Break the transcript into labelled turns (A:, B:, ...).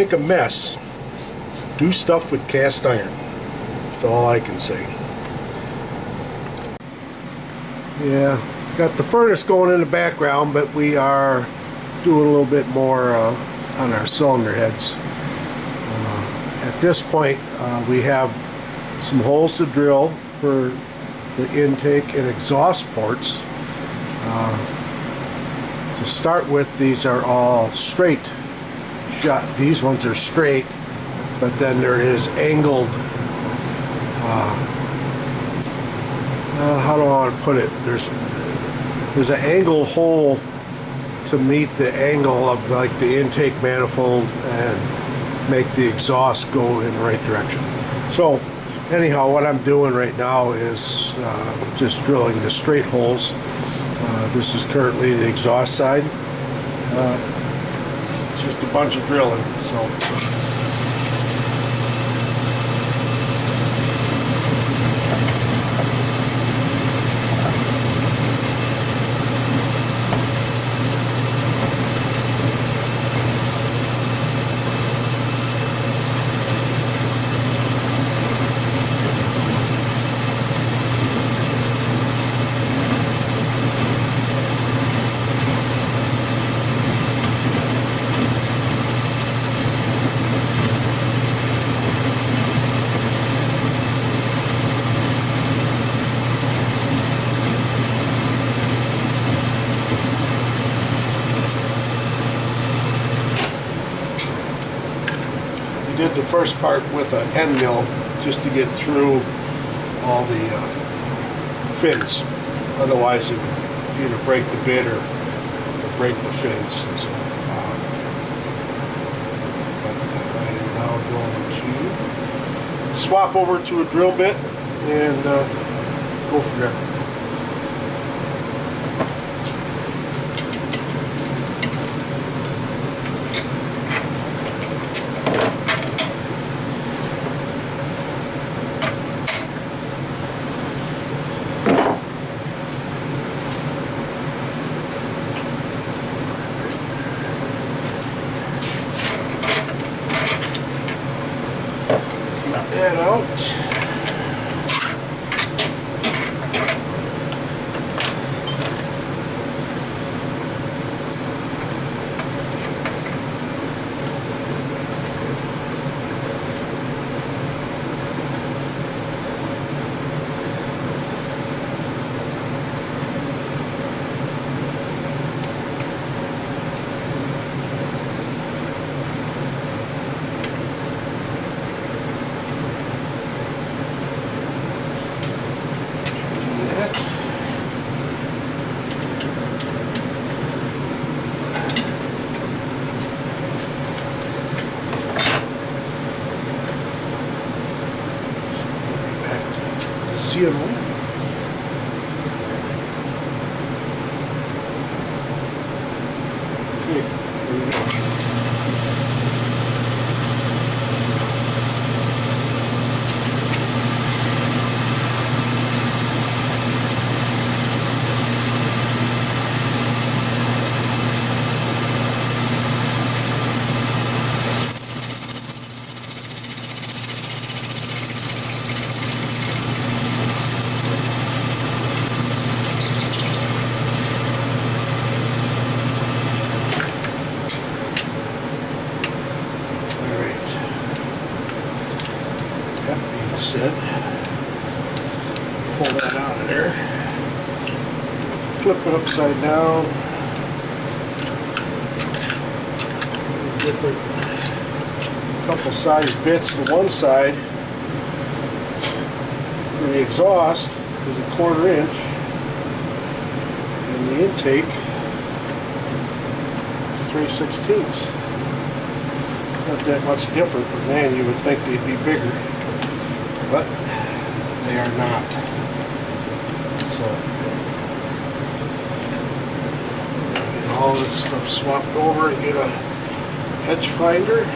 A: Make a mess, do stuff with cast iron. That's all I can say. Yeah, got the furnace going in the background, but we are doing a little bit more on our cylinder heads. At this point, we have some holes to drill for the intake and exhaust ports. To start with, these are all straight shot. These ones are straight, but then there is angled, how do I want to put it, there's an angled hole to meet the angle of like the intake manifold and make the exhaust go in the right direction. So anyhow, what I'm doing right now is just drilling the straight holes. This is currently the exhaust side. Just a bunch of drilling. So. Did the first part with an end mill just to get through all the fins. Otherwise it would either break the bit or break the fins. So, but I am now going to swap over to a drill bit and go from there. That out. See it all. Okay, here we go. Said, pull that out of there, flip it upside down, different couple size bits. The one side for the exhaust is 1/4 inch, and the intake is 3/16. It's not that much different, but man, you would think they'd be bigger. But they are not. So get all this stuff swapped over and get a edge finder.